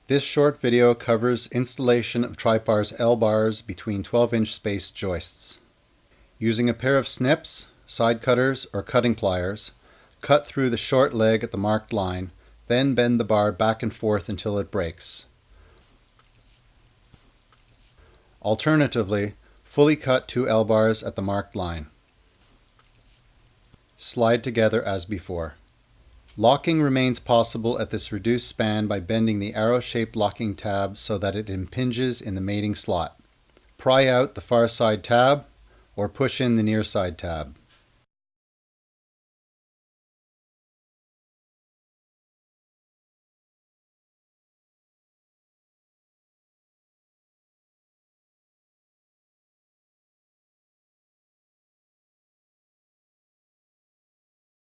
This short video covers installation of Tripar's L-bars between 12-inch spaced joists. Using a pair of snips, side cutters, or cutting pliers, cut through the short leg at the marked line, then bend the bar back and forth until it breaks. Alternatively, fully cut 2 L-bars at the marked line. Slide together as before. Locking remains possible at this reduced span by bending the arrow-shaped locking tab so that it impinges in the mating slot. Pry out the far side tab or push in the near side tab.